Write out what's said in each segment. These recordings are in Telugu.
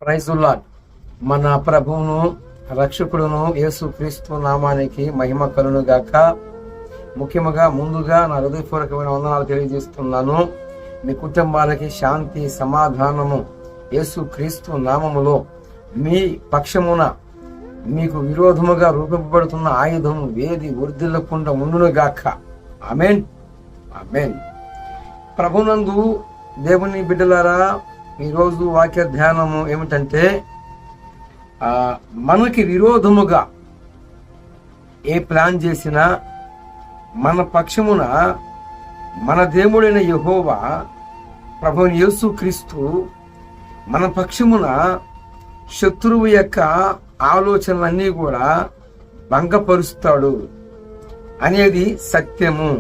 Praise the lord. మన ప్రభువును రక్షకుడును యేసుక్రీస్తు నామానికి మహిమ కలుగును గాక. ముఖ్యముగా ముందుగా నా హృదయపూర్వకమైన వందనాలు తెలియజేస్తున్నాను. మీ కుటుంబాలకి శాంతి సమాధానము యేసుక్రీస్తు నామములో మీ పక్షమున మీకు విరోధముగా రూపింపబడుతున్న ఆయుధం వేది వర్ధిల్లకుండా ఉండును గాక. ఆమేన్, ఆమేన్. ప్రభునందు దేవుని బిడ్డలారా, ఈరోజు వాక్య ధ్యానము ఏమిటంటే, మనకి విరోధముగా ఏ ప్లాన్ చేసినా మన పక్షమున మన దేవుడైన యెహోవా ప్రభువు యేసుక్రీస్తు మన పక్షమున శత్రువు యొక్క ఆలోచనలన్నీ కూడా భంగపరుస్తాడు అనేది సత్యము.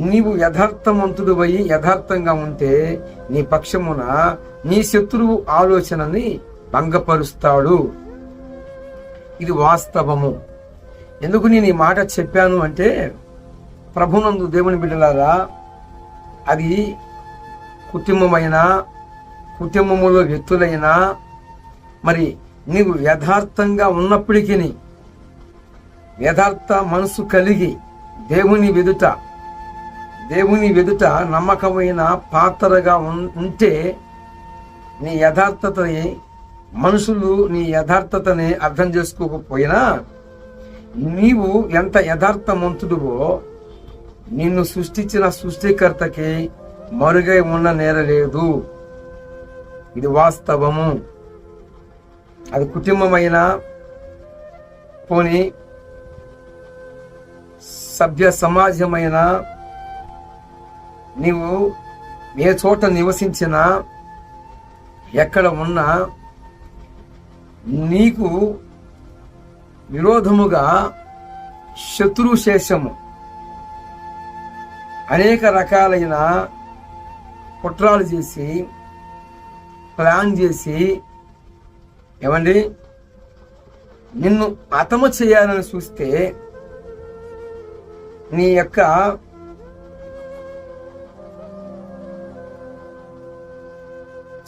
నీవు యథార్థవంతుడివై యథార్థంగా ఉంటే నీ పక్షమున నీ శత్రువు ఆలోచనని భంగపరుస్తాడు. ఇది వాస్తవము. ఎందుకు నేను ఈ మాట చెప్పాను అంటే, ప్రభునందు దేవుని బిడ్డలారా, అది కుటుంబమైనా కుటుంబములో వ్యక్తులైనా మరి నీవు యథార్థంగా ఉన్నప్పటికీ యథార్థ మనసు కలిగి దేవుని వెదుట నమ్మకమైన పాత్రగా ఉంటే నీ యథార్థతని మనుషులు నీ యథార్థతని అర్థం చేసుకోకపోయినా నీవు ఎంత యథార్థవంతుడువో నిన్ను సృష్టించిన సృష్టికర్తకి మరుగై ఉన్న నేరలేదు. ఇది వాస్తవము. అది కుటుంబమైనా పోని సభ్య సమాజమైన నీవు ఏ చోట నివసించినా ఎక్కడ ఉన్నా నీకు విరోధముగా శత్రు శేషము అనేక రకాలైన కుట్రాలు చేసి ప్లాన్ చేసి ఏమండి నిన్ను హతము చేయాలని చూస్తే నీ యొక్క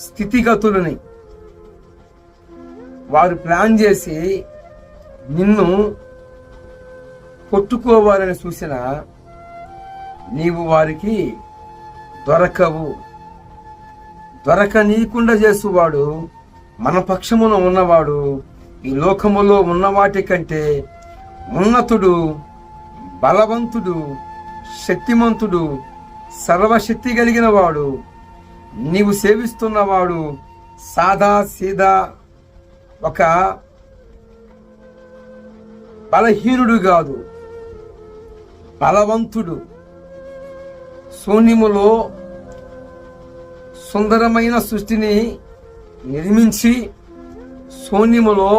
స్థితిగతులని వారు ప్లాన్ చేసి నిన్ను కొట్టుకోవాలని చూసిన నీవు వారికి దొరకనీయకుండా చేసేవాడు మన పక్షమున ఉన్నవాడు ఈ లోకములో ఉన్న వాటి కంటే ఉన్నతుడు, బలవంతుడు, శక్తిమంతుడు, సర్వశక్తి కలిగిన వాడు. నీవు సేవిస్తున్నవాడు సాదా సీదా ఒక బలహీనుడు కాదు, బలవంతుడు. శూన్యములో సుందరమైన సృష్టిని నిర్మించి శూన్యములో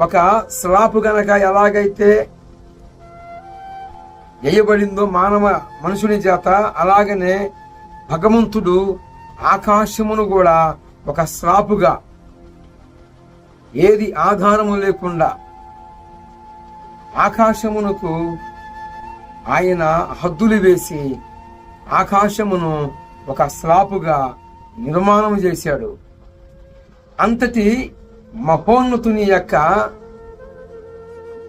ఒక స్లాపు గనక ఎలాగైతే వేయబడిందో మనుషుని చేత, అలాగనే భగవంతుడు ఆకాశమును కూడా ఒక స్లాపుగా ఏది ఆధారము లేకుండా ఆకాశమునకు ఆయన హద్దులు వేసి ఆకాశమును ఒక స్లాపుగా నిర్మాణం చేశాడు. అంతటి మహోన్నతుని యొక్క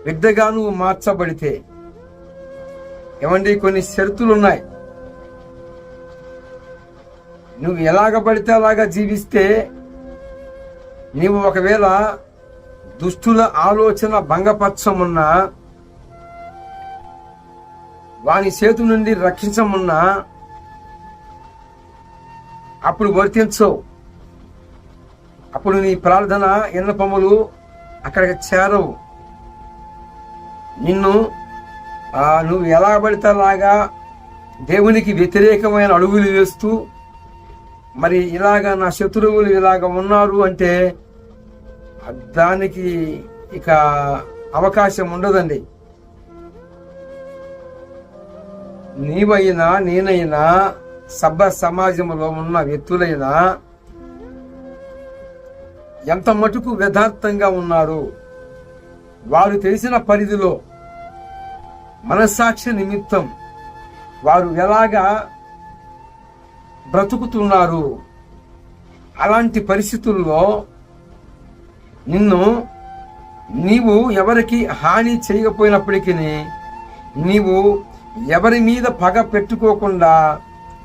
బిడ్డగా నువ్వు మార్చబడితే ఏమండి, కొన్ని షరతులున్నాయి. నువ్వు ఎలాగ పడితే అలాగా జీవిస్తే నీవు ఒకవేళ దుష్టుల ఆలోచన భంగపరచమున్నా, వాని చేతు నుండి రక్షించమున్నా అప్పుడు వర్తించవు. అప్పుడు నీ ప్రార్థన విన్నపములు అక్కడికి చేరవు. నువ్వు ఎలా పడితే అలాగా దేవునికి వ్యతిరేకమైన అడుగులు వేస్తూ మరి ఇలాగా నా శత్రువులు ఇలాగ ఉన్నారు అంటే దానికి ఇక అవకాశం ఉండదండి. నీవైనా నేనైనా సభ్య సమాజంలో ఉన్న వ్యక్తులైనా ఎంత మటుకు యథార్థంగా ఉన్నారు, వారు తెలిసిన పరిధిలో మనస్సాక్షి నిమిత్తం వారు ఎలాగా బ్రతుకుతున్నారు, అలాంటి పరిస్థితుల్లో నీవు ఎవరికి హాని చేయకపోయినప్పటికీ, నీవు ఎవరి మీద పగ పెట్టుకోకుండా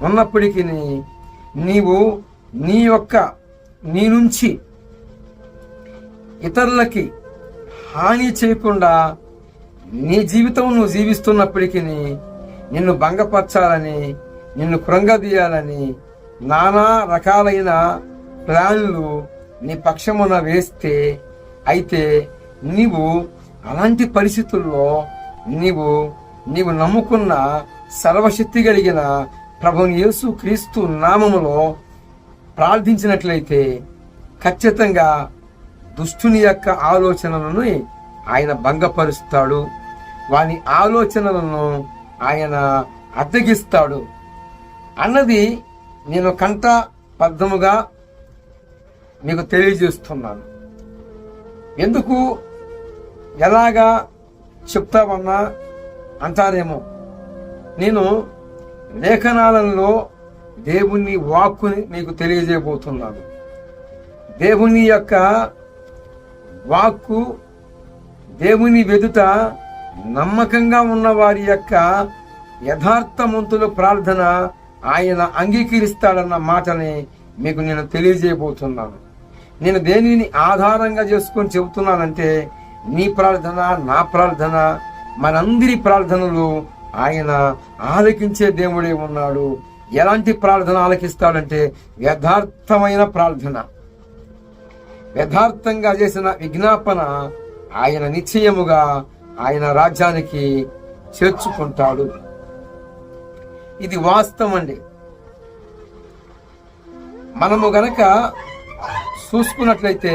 ఉన్నప్పటికీ, నీవు నీ నుంచి ఇతరులకి హాని చేయకుండా నీ జీవితం నువ్వు జీవిస్తున్నప్పటికీ నిన్ను భంగపరచాలని, నిన్ను కృంగదీయాలని నానా రకాలైన ప్లాన్లు నీ పక్షమున వేస్తే, అయితే నీవు అలాంటి పరిస్థితుల్లో నీవు నమ్ముకున్న సర్వశక్తి కలిగిన ప్రభుని యేసు క్రీస్తు నామములో ప్రార్థించినట్లయితే ఖచ్చితంగా దుష్టుని యొక్క ఆలోచనలను ఆయన భంగపరుస్తాడు. వాని ఆలోచనలను ఆయన అడ్డగిస్తాడు అన్నది నేను కంఠబద్ధముగా మీకు తెలియజేస్తున్నాను. ఎందుకు ఎలాగా చెప్తామన్నా అంటారేమో. నేను లేఖనాలలో దేవుని వాక్కుని మీకు తెలియజేయబోతున్నాను. దేవుని యొక్క వాక్కు, దేవుని ఎదుట నమ్మకంగా ఉన్న వారి యొక్క యథార్థవంతుల ప్రార్థన ఆయన అంగీకరిస్తాడన్న మాటని మీకు నేను తెలియజేయబోతున్నాను. నేను దేనిని ఆధారంగా చేసుకొని చెబుతున్నానంటే, నీ ప్రార్థన, నా ప్రార్థన, మనందరి ప్రార్థనలు ఆయన ఆలకించే దేవుడే ఉన్నాడు. ఎలాంటి ప్రార్థన ఆలకిస్తాడంటే యథార్థమైన ప్రార్థన, యథార్థంగా చేసిన విజ్ఞాపన ఆయన నిశ్చయముగా ఆయన రాజ్యానికి చేర్చుకుంటాడు. ఇది వాస్తవం అండి. మనము గనక చూసుకున్నట్లయితే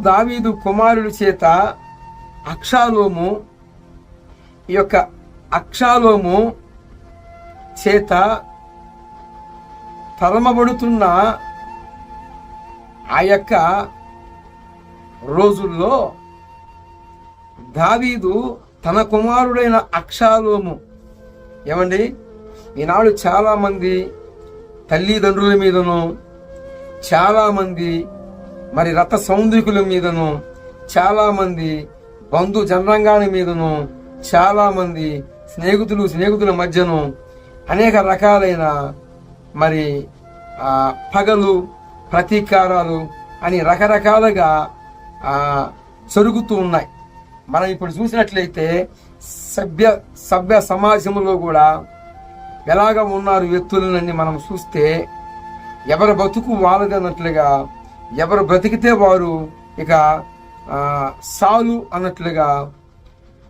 దావీదు కుమారుడి చేత అక్షాలోము చేత తరమబడుతున్న ఆ యొక్క రోజుల్లో దావీదు తన కుమారుడైన అక్షాలోము, ఏమండి, ఈనాడు చాలా మంది తల్లిదండ్రుల మీదను, చాలా మంది మరి రథ సౌందర్యకుల మీదను, చాలా మంది బంధు జనరంగాల మీదను, చాలా మంది స్నేహితుల మధ్యను అనేక రకాలైన మరి పగలు, ప్రతీకారాలు అని రకరకాలుగా జరుగుతూ ఉన్నాయి. మనం ఇప్పుడు చూసినట్లయితే సభ్య సమాజంలో కూడా ఎలాగ ఉన్నారు వ్యక్తులన్నీ మనం చూస్తే, ఎవరి బతుకు వాళ్ళదన్నట్లుగా, ఎవరు బ్రతికితే వారు ఇక సాలు అన్నట్లుగా,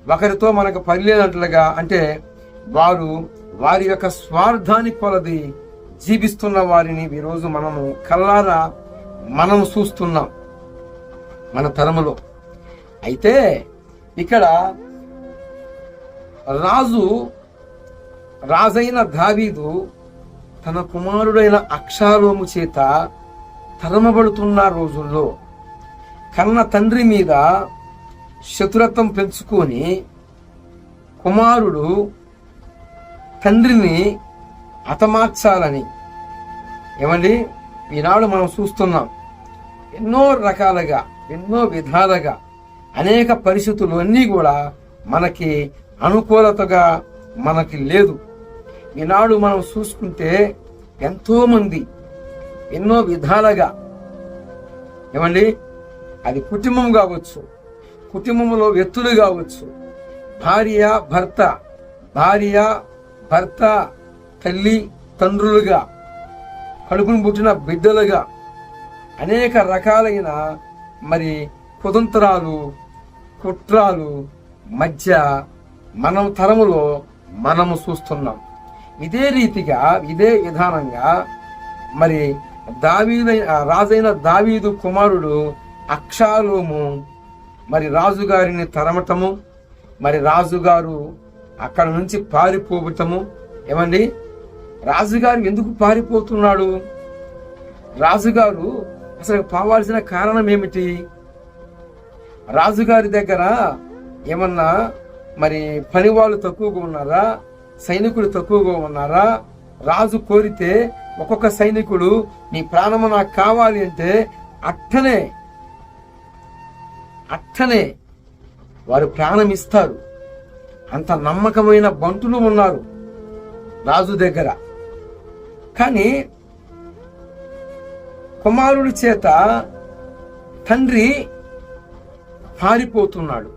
ఒకరితో మనకు పని లేనట్లుగా, అంటే వారి యొక్క స్వార్థాన్ని కొలది జీవిస్తున్న వారిని ఈరోజు మనము కళ్ళారా చూస్తున్నాం మన తరములో. అయితే ఇక్కడ రాజైన దావీదు తన కుమారుడైన అక్షాలోము చేత తరమబడుతున్న రోజుల్లో కన్న తండ్రి మీద శత్రుత్వం పెంచుకొని కుమారుడు తండ్రిని హతమార్చాలని, ఏమండి, ఈనాడు మనం చూస్తున్నాం. ఎన్నో రకాలుగా, ఎన్నో విధాలుగా అనేక పరిస్థితులు అన్నీ కూడా మనకి అనుకూలతగా మనకి లేదు. ఈనాడు మనం చూసుకుంటే ఎంతో మంది ఎన్నో విధాలుగా, ఏమండి, అది కుటుంబం కావచ్చు, కుటుంబంలో వ్యక్తులు కావచ్చు, భార్య భర్త తల్లి తండ్రులుగా, కడుపును పుట్టిన బిడ్డలుగా అనేక రకాలైన మరి కుతంత్రాలు, కుట్రాలు మధ్య మనం తరములో మనము చూస్తున్నాం. ఇదే రీతిగా, ఇదే విధానంగా మరి రాజైన దావీదు కుమారుడు అక్షాలోము మరి రాజుగారిని తరమటము, మరి రాజుగారు అక్కడ నుంచి పారిపోవటము. ఏమండి, రాజుగారు ఎందుకు పారిపోతున్నాడు? రాజుగారు అసలు పోవాల్సిన కారణం ఏమిటి? రాజుగారి దగ్గర ఏమన్నా మరి పనివాళ్ళు తక్కువగా ఉన్నారా, సైనికులు తక్కువగా ఉన్నారా? రాజు కోరితే ఒక్కొక్క సైనికుడు నీ ప్రాణము నాకు కావాలి అంటే అట్టనే వారు ప్రాణం ఇస్తారు. అంత నమ్మకమైన బంటులు ఉన్నారు రాజు దగ్గర. కానీ కుమారుడి చేత తండ్రి పారిపోతున్నాడు.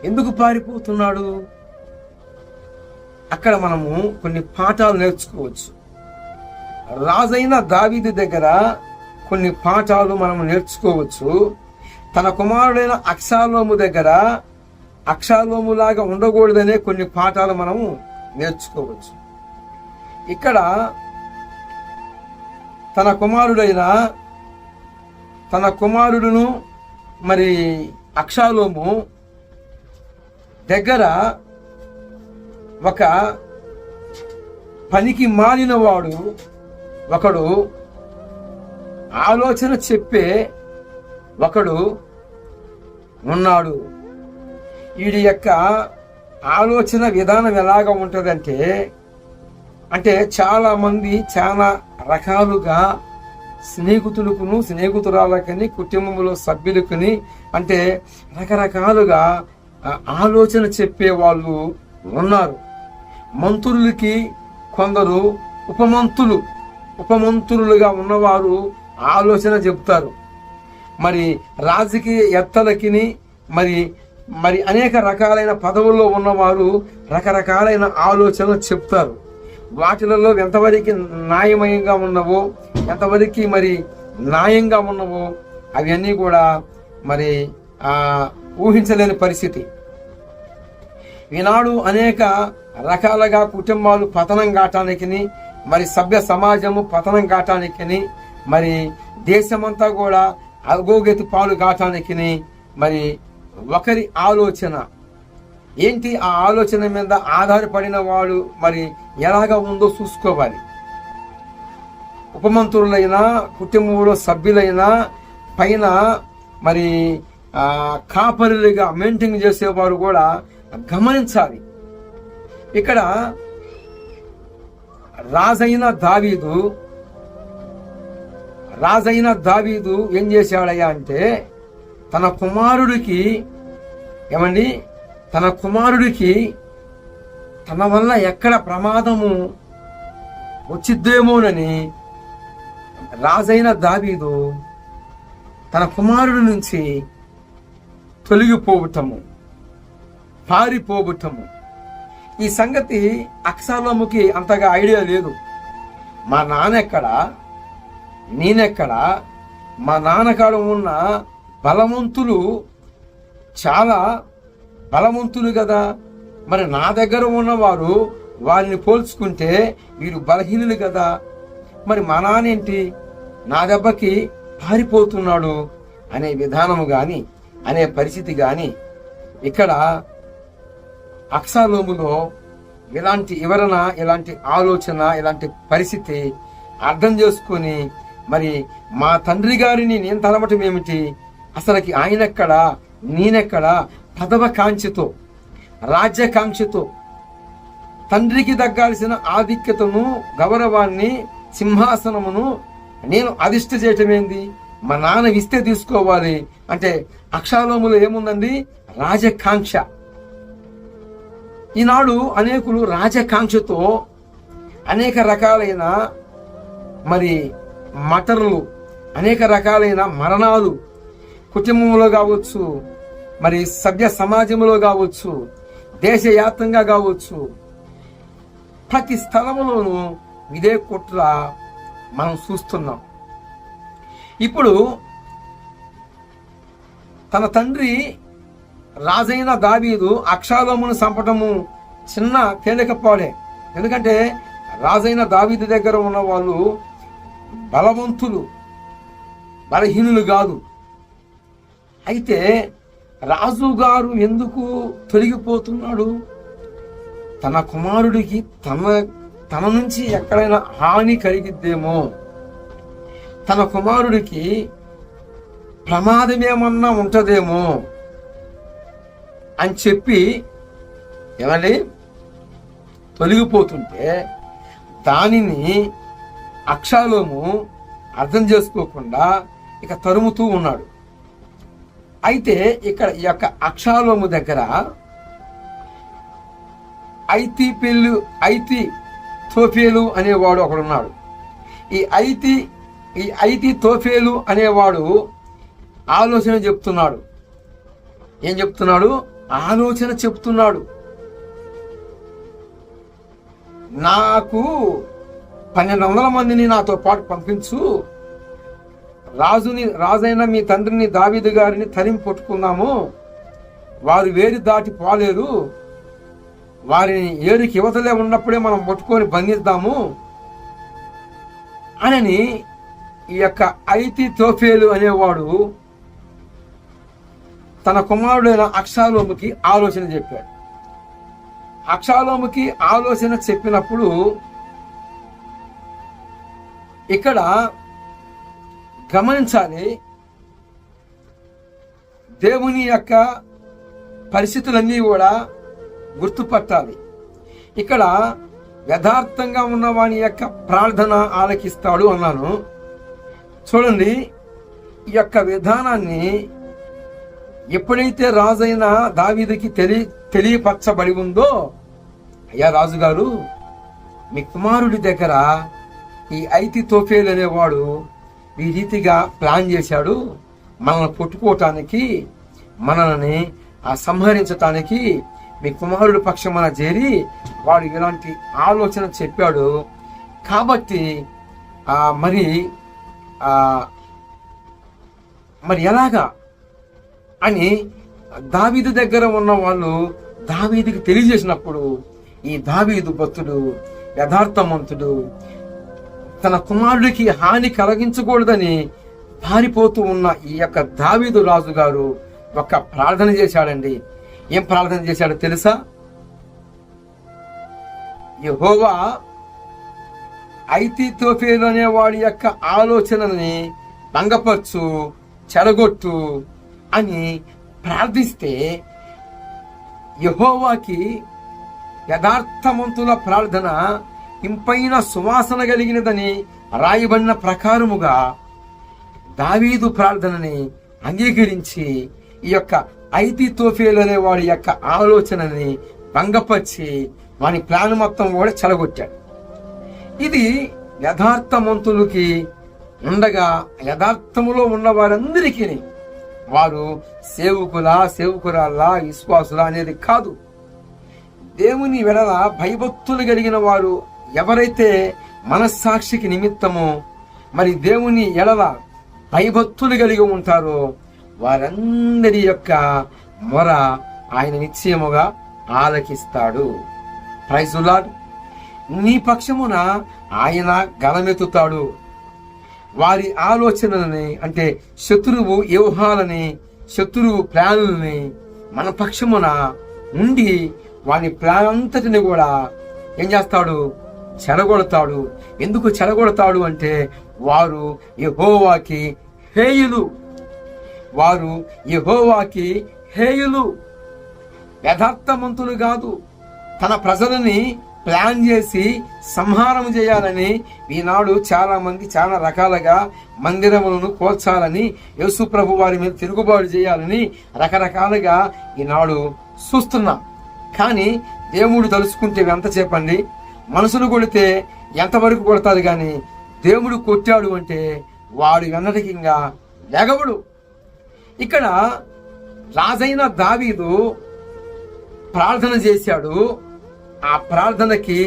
ఎందుకు పారిపోతున్నాడు? అక్కడ మనము కొన్ని పాఠాలు నేర్చుకోవచ్చు. రాజైన దావీదు దగ్గర కొన్ని పాఠాలు మనం నేర్చుకోవచ్చు. తన కుమారుడైన అబ్షాలోము దగ్గర అబ్షాలోములాగా ఉండకూడదనే కొన్ని పాఠాలు మనము నేర్చుకోవచ్చు. ఇక్కడ తన కుమారుడును మరి అబ్షాలోము దగ్గర ఒక పనికి మాలిన వాడు ఒకడు, ఆలోచన చెప్పే ఒకడు ఉన్నాడు. వీడి యొక్క ఆలోచన విధానం ఎలాగ ఉంటుందంటే, అంటే చాలా మంది చాలా రకాలుగా స్నేహితురాలకని కుటుంబంలో సభ్యులకని అంటే రకరకాలుగా ఆలోచన చెప్పే వాళ్ళు ఉన్నారు. మంత్రులకి కొందరు ఉపమంత్రులుగా ఉన్నవారు ఆలోచన చెప్తారు. మరి రాజకీయ ఎత్తలకి మరి అనేక రకాలైన పదవుల్లో ఉన్నవారు రకరకాలైన ఆలోచనలు చెప్తారు. వాటిలలో ఎంతవరకు న్యాయమయంగా ఉన్నవో, ఎంతవరకు మరి న్యాయంగా ఉన్నవో అవన్నీ కూడా మరి ఊహించలేని పరిస్థితి. ఈనాడు అనేక రకాలుగా కుటుంబాలు పతనం కావటానికి, మరి సభ్య సమాజము పతనం కావటానికి, మరి దేశమంతా కూడా అగోగతి పాలు కావటానికి మరి ఒకరి ఆలోచన ఏంటి, ఆ ఆలోచన మీద ఆధారపడిన వాడు మరి ఎలాగా ఉందో చూసుకోవాలి. ఉపమంత్రులైనా కుటుంబంలో సభ్యులైనా పైన మరి కాపరులుగా మెయింటైన్ చేసేవారు కూడా గమనించాలి. ఇక్కడ రాజైన దావీదు ఏం చేశాడయ్యా అంటే, తన కుమారుడికి తన వల్ల ఎక్కడ ప్రమాదము వచ్చిద్దేమోనని రాజైన దావీదు తన కుమారుడి నుంచి తొలగిపోవటము, పారిపోవటము. ఈ సంగతి అబ్షాలోముకి అంతగా ఐడియా లేదు. మా నాన్నెక్కడా, నేనెక్కడా, మా నాన్నకాడ ఉన్న బలవంతులు చాలా బలవంతులు కదా, మరి నా దగ్గర ఉన్నవారు వారిని పోల్చుకుంటే వీరు బలహీనులు కదా, మరి మా నాన్నేంటి నా దెబ్బకి పారిపోతున్నాడు అనే విధానము కానీ, అనే పరిస్థితి కానీ ఇక్కడ అబ్షాలోములో ఇలాంటి వివరణ, ఇలాంటి ఆలోచన, ఇలాంటి పరిస్థితి అర్థం చేసుకొని మరి మా తండ్రి గారిని నేను తలవటం ఏమిటి, అసలుకి ఆయనెక్కడా, నేనెక్కడా, పదవ కాంక్షతో, రాజ్యకాంక్షతో తండ్రికి తగ్గాల్సిన ఆధిక్యతను, గౌరవాన్ని, సింహాసనమును నేను అధిష్ఠ చేయటమేంది, మా నాన్న ఇస్తే తీసుకోవాలి అంటే అబ్షాలోములో ఏముందండి? రాజకాంక్ష. ఈనాడు అనేకులు రాజకాంక్షతో అనేక రకాలైన మరి మటర్లు, అనేక రకాలైన మరణాలు కుటుంబంలో కావచ్చు, మరి సభ్య సమాజంలో కావచ్చు, దేశవ్యాప్తంగా కావచ్చు, ప్రతి స్థలంలోనూ ఇదే కుట్ర మనం చూస్తున్నాం. ఇప్పుడు తన తండ్రి రాజైన దావీదు అబ్షాలోమును చంపటము చిన్న తేలికపాడే. ఎందుకంటే రాజైన దావీదు దగ్గర ఉన్న వాళ్ళు బలవంతులు, బలహీనులు కాదు. అయితే రాజుగారు ఎందుకు తొలగిపోతున్నాడు? తన కుమారుడికి తన నుంచి ఎక్కడైనా హాని కలిగిద్దేమో, తన కుమారుడికి ప్రమాదమేమన్నా ఉంటదేమో అని చెప్పి ఏమండి తొలగిపోతుంటే దానిని అబ్షాలోము అర్థం చేసుకోకుండా ఇక తరుముతూ ఉన్నాడు. అయితే ఇక్కడ ఈ యొక్క అబ్షాలోము దగ్గర ఐతోఫేలు అనేవాడు ఒకడున్నాడు. ఈ ఐతోఫేలు అనేవాడు ఆలోచన చెప్తున్నాడు. ఏం చెప్తున్నాడు? ఆలోచన చెప్తున్నాడు. నాకు 1200 మందిని నాతో పాటు పంపించు, రాజైన మీ తండ్రిని దావీదు గారిని తరిమి పట్టుకుందాము, వారు వేరు దాటి పోలేరు, వారిని ఏరుకి యువతలే ఉన్నప్పుడే మనం పట్టుకొని బంధిద్దాము అని ఈ యొక్క ఐతోఫేలు అనేవాడు తన కుమారుడైన అబ్షాలోముకి ఆలోచన చెప్పాడు. అబ్షాలోముకి ఆలోచన చెప్పినప్పుడు ఇక్కడ గమనించాలి, దేవుని యొక్క పరిస్థితులన్నీ కూడా గుర్తుపట్టాలి. ఇక్కడ యథార్థంగా ఉన్న వాని యొక్క ప్రార్థన ఆలకిస్తాడు అన్నాను. చూడండి, ఈ యొక్క విధానాన్ని ఎప్పుడైతే రాజైన దావీదుకి తెలియపరచబడి ఉందో, అయ్యా రాజుగారు, మీ కుమారుడి దగ్గర ఈ ఐతోఫేలు అనేవాడు ఈ రీతిగా ప్లాన్ చేశాడు, మనల్ని పట్టుకోవటానికి, మనల్ని సంహరించటానికి మీ కుమారుడి పక్షమున చేరి వాడు ఇలాంటి ఆలోచన చెప్పాడు. కాబట్టి మరి ఎలాగా అని దావీదు దగ్గర ఉన్న వాళ్ళు దావీదుకి తెలియజేసినప్పుడు, ఈ దావీదు భక్తుడు యథార్థవంతుడు తన కుమారుడికి హాని కలిగించకూడదని పారిపోతూ ఉన్న ఈ యొక్క దావీదు రాజు గారు ఒక ప్రార్థన చేశాడండి. ఏం ప్రార్థన చేశాడో తెలుసా? యెహోవా ఐతోఫేలు అనే వాడి యొక్క ఆలోచనని భంగపరచు, చెడగొట్టు అని ప్రార్థిస్తే యెహోవాకి యథార్థవంతుల ప్రార్థన ఇంపైన సువాసన కలిగినదని రాయబడిన ప్రకారముగా దావీదు ప్రార్థనని అంగీకరించి ఈ యొక్క ఐతోఫేలు అనే వాడి యొక్క ఆలోచనని భంగపరిచి వాని ప్లాన్ మొత్తం కూడా చెడగొట్టాడు. ఇది యథార్థవంతులకి ఉండగా, యథార్థములో ఉన్న వారందరికీ, వారు సేవకురాలా విశ్వాసులా అనేది కాదు, దేవుని వెడల భయభక్తులు కలిగిన వారు ఎవరైతే మనస్సాక్షికి నిమిత్తము మరి దేవుని ఎడల భయభక్తులు కలిగి ఉంటారో వారందరి యొక్క మొర ఆయన నిశ్చయముగా ఆలకిస్తాడు. Praise the Lord. నీ పక్షమున ఆయన గలమెత్తుతాడు. వారి ఆలోచనలని, అంటే శత్రువు వ్యూహాలని, శత్రువు ప్లానులని మన పక్షమున ఉండి వాని ప్లాన్ అంతటిని కూడా ఏం చేస్తాడు? చెడగొడతాడు. ఎందుకు చెడగొడతాడు అంటే వారు యెహోవాకి హేయులు, వారు యెహోవాకి హేయులు, యథార్థవంతులు కాదు. తన ప్రజలని ప్లాన్ చేసి సంహారం చేయాలని ఈనాడు చాలా మంది చాలా రకాలుగా మందిరములను కోల్చాలని, యేసు ప్రభు వారి మీద తిరుగుబాటు చేయాలని రకరకాలుగా ఈనాడు చూస్తున్నాం. కానీ దేవుడు తలుచుకుంటే ఎంత చెప్పండి, మనుషులు కొడితే ఎంతవరకు కొడతారు, కానీ దేవుడు కొట్టాడు అంటే వాడు వెన్నటికి ఇంకా లెగవుడు. ఇక్కడ రాజైన దావీదు ప్రార్థన చేశాడు. ఆ ప్రార్థనకి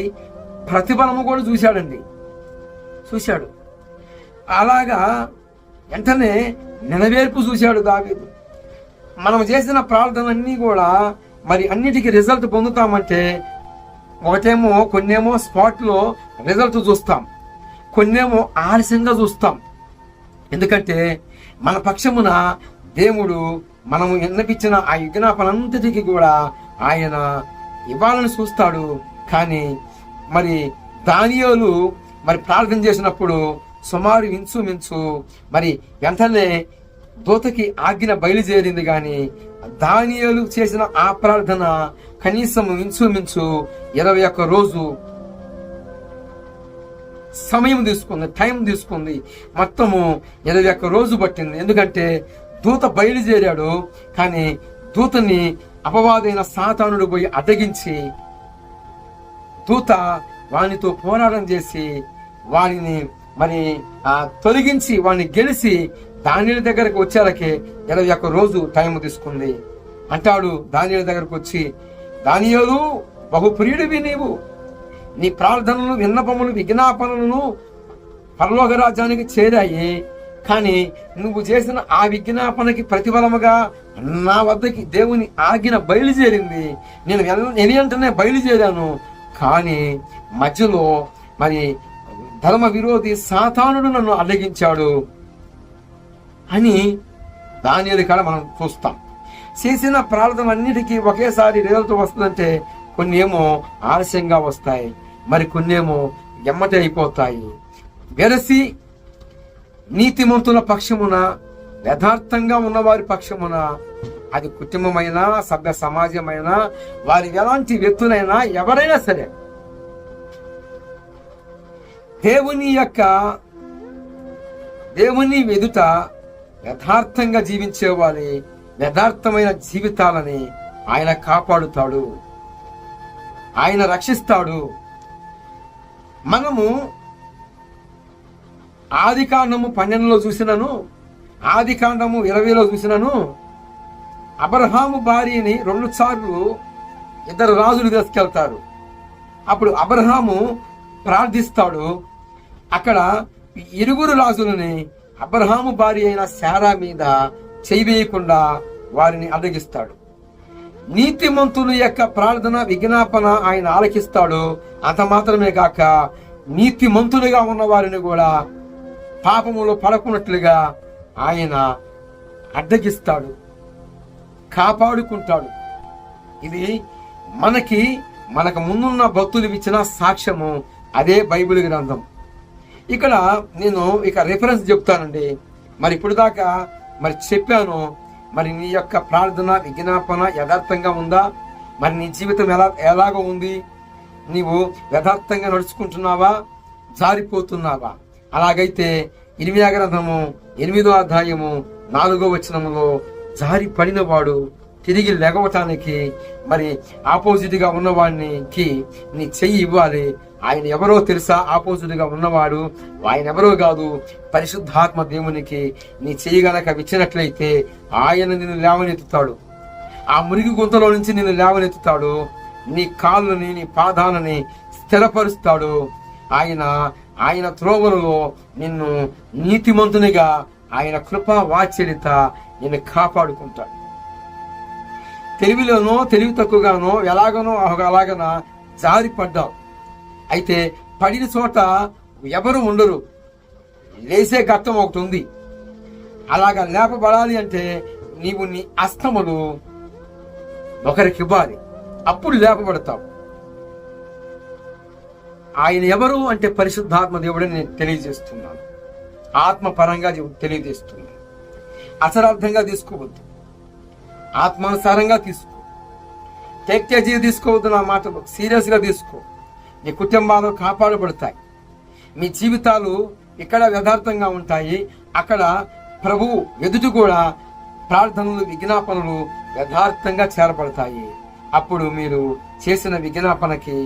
ప్రతిఫలము కూడా చూశాడు. అలాగా వెంటనే నెరవేర్పు చూశాడు దావీదు. మనం చేసిన ప్రార్థనన్నీ కూడా మరి అన్నిటికీ రిజల్ట్ పొందుతామంటే కొన్నేమో స్పాట్లో రిజల్ట్ చూస్తాం, కొన్నేమో ఆలస్యంగా చూస్తాం. ఎందుకంటే మన పక్షమున దేవుడు మనము విన్నపించిన ఆ విజ్ఞాపనంతటికి కూడా ఆయన ఇవ్వాలని చూస్తాడు. కానీ మరి దానియేలు మరి ప్రార్థన చేసినప్పుడు సుమారు ఇంచుమించు మరి వెంటనే దూతకి ఆజ్ఞ బయలుదేరింది గాని దానియేలు చేసిన ఆ ప్రార్థన కనీసం ఇంచుమించు 21 రోజు సమయం తీసుకుంది, టైం తీసుకుంది. మొత్తము 21 రోజు పట్టింది. ఎందుకంటే దూత బయలుదేరాడు, కానీ దూతని అపవాదైన సాతానుడు పోయి అడ్డగించి దూత వానితో పోరాటం చేసి వారిని తొలగించి వాడిని గెలిచి దానియేలు దగ్గరకు వచ్చేలకే 21 రోజు టైం తీసుకుంది. అంటాడు దానియేలు దగ్గరకు వచ్చి, దానియేలు, బహుప్రియుడివి నీవు, నీ ప్రార్థనలు, విన్నపములు, విజ్ఞాపనలను పరలోక రాజ్యానికి చేరాయి. కానీ నువ్వు చేసిన ఆ విజ్ఞాపనకి ప్రతిఫలముగా నా వద్దకి దేవుని ఆజ్ఞ బయలుదేరింది. నేను వెంటనే బయలుదేరాను. కానీ మధ్యలో ధర్మ విరోధి సాతానుడు నన్ను అడ్డగించాడు అని దానియేలు కాడ మనం చూస్తాం. చేసిన ప్రార్థన అన్నిటికీ ఒకేసారి రిజల్ట్ వస్తుందంటే కొన్ని ఏమో ఆలస్యంగా వస్తాయి, మరి కొన్ని ఏమో ఎమ్మటి అయిపోతాయి. వెరసి నీతిమంతుల పక్షమున, యథార్థంగా ఉన్నవారి పక్షమున, అది కుటుంబమైనా సభ్య సమాజమైనా వారి ఎలాంటి వ్యక్తులైనా ఎవరైనా సరే దేవుని ఎదుట యథార్థంగా జీవించేవారి యథార్థమైన జీవితాలని ఆయన కాపాడుతాడు, ఆయన రక్షిస్తాడు. మనము ఆదికాండము 12లో చూసినను, ఆదికాండము 20లో చూసినను, అబ్రహాము భార్యని 2 సార్లు 2 రాజులు తీసుకెళ్తారు. అప్పుడు అబ్రహాము ప్రార్థిస్తాడు. అక్కడ 2 రాజులని అబ్రహాము భార్య అయిన శారా మీద చేయవేయకుండా వారిని అడ్డగిస్తాడు. నీతిమంతుల యొక్క ప్రార్థన, విజ్ఞాపన ఆయన ఆలకిస్తాడు. అంత మాత్రమే కాక నీతిమంతులుగా ఉన్న వారిని కూడా పాపములో పడకున్నట్లుగా ఆయన అడ్డగిస్తాడు, కాపాడుకుంటాడు. ఇది మనకు ముందున్న భక్తులు ఇచ్చిన సాక్ష్యము. అదే బైబిల్ గ్రంథం. ఇక్కడ నేను రిఫరెన్స్ చెప్తానండి. ఇప్పుడు దాకా చెప్పాను. నీ యొక్క ప్రార్థన, విజ్ఞాపన యథార్థంగా ఉందా? నీ జీవితం ఎలాగ ఉంది? నీవు యథార్థంగా నడుచుకుంటున్నావా, జారిపోతున్నావా? అలాగైతే ఇర్మీయా గ్రంథము 8వ అధ్యాయము 4వ వచనములో జారి పడినవాడు తిరిగి లెగవటానికి ఆపోజిట్ గా ఉన్నవాడికి నీ చెయ్యి ఇవ్వాలి. ఆయన ఎవరో తెలుసా? ఆపోజిట్ గా ఉన్నవాడు ఆయన ఎవరో కాదు, పరిశుద్ధాత్మ దేవునికి నీ చెయ్యి గనక విచ్చినట్లయితే ఆయన నిన్ను లేవనెత్తుతాడు. ఆ మురికి గుంతలో నుంచి నిన్ను లేవనెత్తుతాడు. నీ కాళ్ళని, నీ పాదాలని స్థిరపరుస్తాడు. ఆయన త్రోవలలో నిన్ను నీతిమంతునిగా, ఆయన కృపా వాత్సల్యత నిన్ను కాపాడుకుంటాడు. తెలివిలోనో, తెలివి తక్కువగానో, ఎలాగనో అలాగన జారిపడ్డావు. అయితే పడిన చోట ఎవరు ఉండరు, లేసే ఘట్టం ఒకటి ఉంది. అలాగా లేపబడాలి అంటే నీవు నీ అస్తములు ఒకరికి ఇవ్వాలి, అప్పుడు లేపబడతావు. ఆయన ఎవరు అంటే పరిశుద్ధాత్మ దేవుడని నేను తెలియజేస్తున్నాను. ఆత్మపరంగా తెలియజేస్తున్నాను. అసరార్థంగా తీసుకోవద్దు, ఆత్మానుసారంగా తీసుకో. టెక్టేజీ తీసుకోవద్దు. నా మాట సీరియస్ గా తీసుకో. నీ కుటుంబాలు కాపాడబడతాయి. మీ జీవితాలు ఇక్కడ యథార్థంగా ఉంటాయి, అక్కడ ప్రభువు ఎదుటి కూడా ప్రార్థనలు, విజ్ఞాపనలు యథార్థంగా చేరబడతాయి. అప్పుడు మీరు చేసిన విజ్ఞాపనకి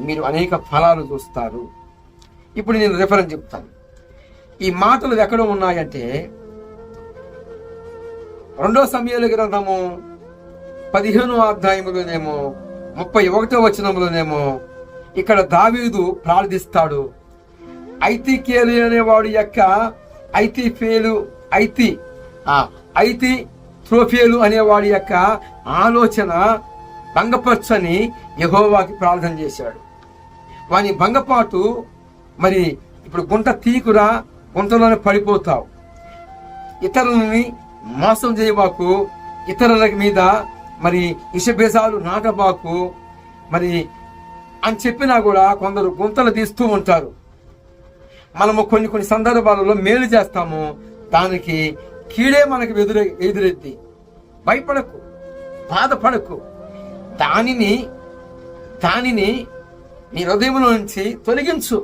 మీరు అనేక ఫలాలు చూస్తారు. ఇప్పుడు నేను రిఫరెన్స్ చెప్తాను. ఈ మాటలు ఎక్కడ ఉన్నాయంటే 2 సమూయేలు గ్రంథము 15వ అధ్యాయములోనేమో 31వ వచనంలోనేమో ఇక్కడ దావీదు ప్రార్థిస్తాడు. ఐతికేలు అనేవాడు యొక్క ఐతి త్రోఫేలు అనేవాడి యొక్క ఆలోచన భంగపరచని యెహోవాకి ప్రార్థన చేశాడు. వాని భంగపాటు ఇప్పుడు గుంట తీకురా, గుంటలోనే పడిపోతావు. ఇతరులని మోసం చేయబాకు, ఇతరుల మీద విషబేజాలు నాటబాకు అని చెప్పినా కూడా కొందరు గుంతలు తీస్తూ ఉంటారు. మనము కొన్ని సందర్భాలలో మేలు చేస్తాము, దానికి కీడే మనకు ఎదురెత్తి భయపడకు, బాధపడకు. దానిని నీ హృదయంలో నుంచి తొలగించు,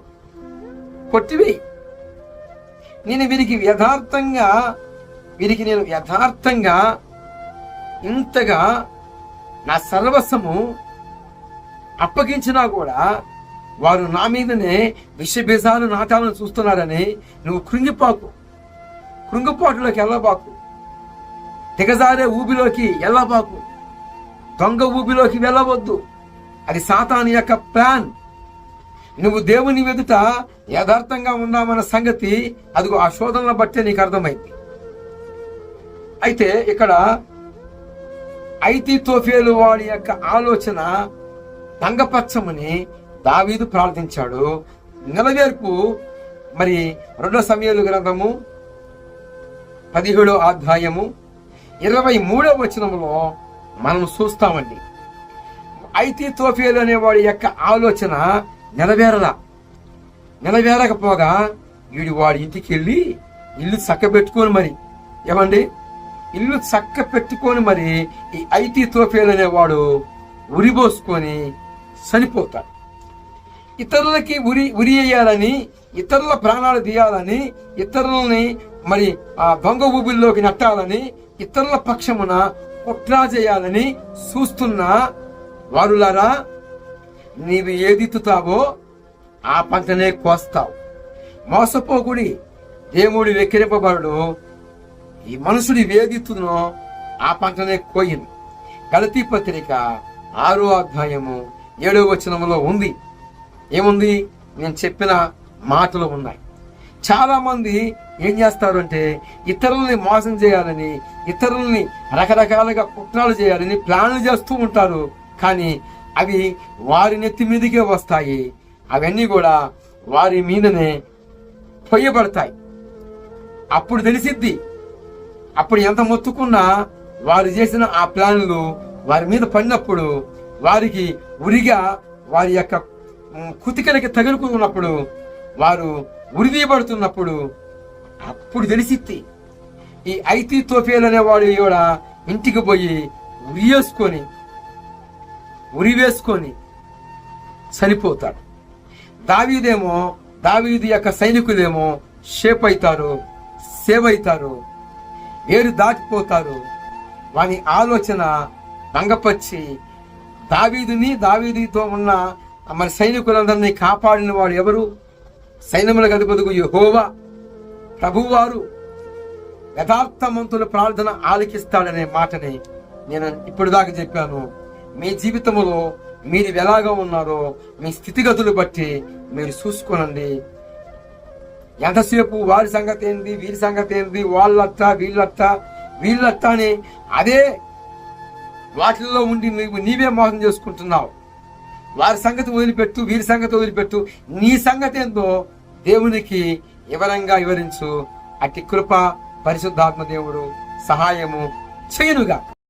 కొట్టివేయి. వీరికి నేను యథార్థంగా ఇంతగా నా సర్వస్వము అప్పగించినా కూడా వారు నా మీదనే విషబీజాలు నాటాలను చూస్తున్నారని నువ్వు కృంగిపాటులోకి వెళ్ళబాకు, దిగజారే ఊబిలోకి వెళ్ళబాకు, దొంగ ఊబిలోకి వెళ్ళవద్దు. అది సాతాను యొక్క ప్లాన్. నువ్వు దేవుని ఎదుట యథార్థంగా ఉన్నామన్న సంగతి అదిగో ఆ శోధనను బట్టే నీకు అర్థమైంది. అయితే ఇక్కడ అహీతోఫెలు వాడి యొక్క ఆలోచన భంగపరచమని దావీదు ప్రార్థించాడు. నెరవేర్పు మరి 2 సమూయేలు గ్రంథము 17వ అధ్యాయము 23వ వచనంలో మనం చూస్తామండి. అహీతోఫెలు అనేవాడి యొక్క ఆలోచన నెరవేరకపోగా వాడి ఇంటికి వెళ్ళి ఇల్లు చక్కబెట్టుకొని మరి ఈ అహీతోఫెలు అనేవాడు ఉరిపోసుకొని చనిపోతాడు. ఇతరులకి ఉరి వేయాలని, ఇతరుల ప్రాణాలు తీయాలని, ఇతరులని మరి ఆ దొంగ ఊబిల్లోకి నెట్టాలని, ఇతరుల పక్షమున కుట్ర చేయాలని చూస్తున్న వారులారా, నీవు ఏదిత్తుతావో ఆ పంటనే కోస్తావు. మోసపోకుడి, దేవుడు వెక్కిరింపబడు. ఈ మనుషుడు వేదిత్తునో ఆ పంటనే కోయిను. గలతీ పత్రిక 6వ అధ్యాయము 7వ వచనంలో ఉంది. ఏముంది? నేను చెప్పిన మాటలు ఉన్నాయి. చాలా మంది ఏం చేస్తారు అంటే ఇతరులని మోసం చేయాలని, ఇతరులని రకరకాలుగా కుట్రలు చేయాలని ప్లాన్లు చేస్తూ ఉంటారు. కానీ అవి వారి నెత్తి మీదకే వస్తాయి. అవన్నీ కూడా వారి మీదనే పొయ్యబడతాయి. అప్పుడు తెలిసిద్ది. అప్పుడు ఎంత మొత్తుకున్నా వారు చేసిన ఆ ప్లాన్లు వారి మీద పడినప్పుడు, వారికి ఉరిగా వారి యొక్క కుతికలకి తగులుకున్నప్పుడు, వారు ఉరిదీయబడుతున్నప్పుడు అప్పుడు తెలిసిద్ది. ఈ అహీతోఫెలు అనేవాడు కూడా ఇంటికి పోయి ఉరి వేసుకొని చనిపోతాడు. దావీదు యొక్క సైనికులేమో సేవ్ అవుతారు, ఏరు దాటిపోతారు. వాని ఆలోచన భంగపరిచి దావీదుతో ఉన్న మరి సైనికులందరినీ కాపాడిన వాడు ఎవరు? సైన్యములకు అధిపతియగు యెహోవా ప్రభువారు యథార్థవంతుల ప్రార్థన ఆలకిస్తాడనే మాటని నేను ఇప్పుడు దాకా చెప్పాను. మీ జీవితంలో మీరు ఎలాగా ఉన్నారో మీ స్థితిగతులు బట్టి మీరు చూసుకోనండి. ఎంతసేపు వారి సంగతి ఏంది, వీరి సంగతి ఏంది, వాళ్ళట్ట వీళ్ళట్ట అని అదే వాటిల్లో ఉండి నీవే మోసం చేసుకుంటున్నావు. వారి సంగతి వదిలిపెట్టు, వీరి సంగతి వదిలిపెట్టు. నీ సంగతి ఏందో దేవునికి వివరించు. అట్టి కృప పరిశుద్ధాత్మ దేవుడు సహాయము చేయునుగా.